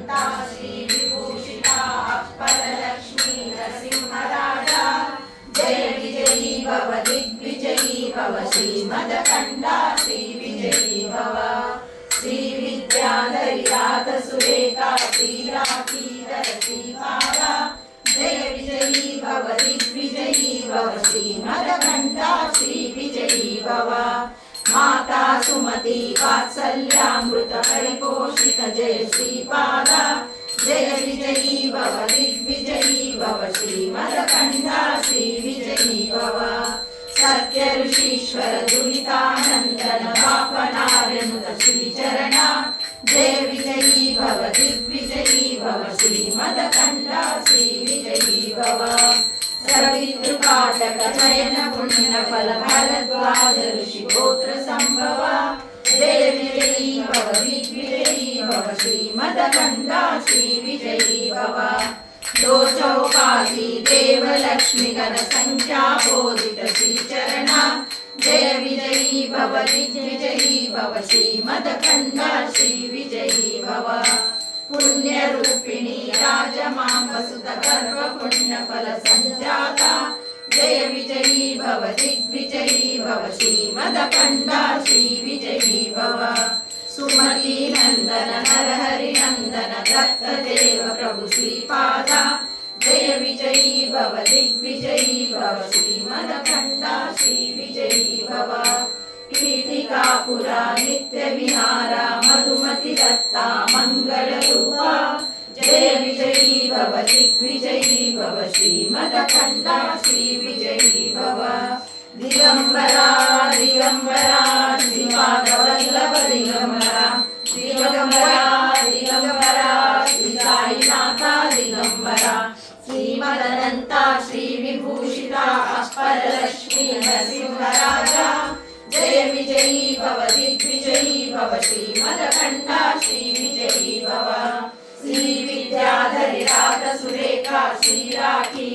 मदकण्ठा श्रीविभूषिता अपरलक्ष्मी नरसिंहराजा जय विजयी भव दिग्विजयी भव श्रीमदकण्ठा श्रीविजयी भव श्रीविद्याधरी राधसुरेखा श्रीराखीधर श्रीपादा जय विजयी भव दिग्विजयी भव श्रीमदकण्ठा श्रीविजयी भव माता सुमति वात्सल्यामृत परिपोषित जय श्रीपादा जय विजयी भव दिग्विजयी भव श्रीमदकण्ठा श्रीविजयी भव सत्य ऋषीश्वर दुरितानन्दन पापनार्यनुत श्रीचरणा जय विजयी भव दिग्विजयी भव श्रीमदकण्ठा श्रीविजयी भव सवितृकाटक चयन पुण्य फल भरद्वाज ऋषि गोत्र संभव जय विजयी भव दिग्विजयी भव श्रीमदकण्ठा श्रीविजयी भव दो चौपासी देव लक्ष्मी गण संख्या बोधित श्रीचरणा जय विजयी भव दिग्विजयी भव श्रीमदकण्ठा श्रीविजयी भव पुण्य रूपिणी राजमांब सुत गर्भ पुण्य फल संजाता जय विजयी भव दिग्विजयी भव श्रीमदकण्ठा श्रीविजयी भव सुमति नंदन नरहरि नंदन दत्त देव प्रभु श्रीपादा जय विजयी भव दिग्विजयी भव श्रीमदकण्ठा श्रीविजयी भव पीठिकापुरा नित्य विहारा मधुमति दत्ता मंगल रूपा जय विजयी भव दिग्विजयी भव श्रीमदकण्ठा श्रीविजयी भव दिगंबरा दिगंबरा श्रीपाद वल्लभ दिगंबरा दिगंबरा दिगंबरा श्री साईनाथा दिगंबरा श्रीमदनंता श्रीविभूषिता अपरलक्ष्मी नरसिंहराजा जय विजयी भव दिग्विजयी भव श्रीमदकण्ठा श्रीविजयी भव श्रीविद्याधरी राधसुरेखा श्रीराखी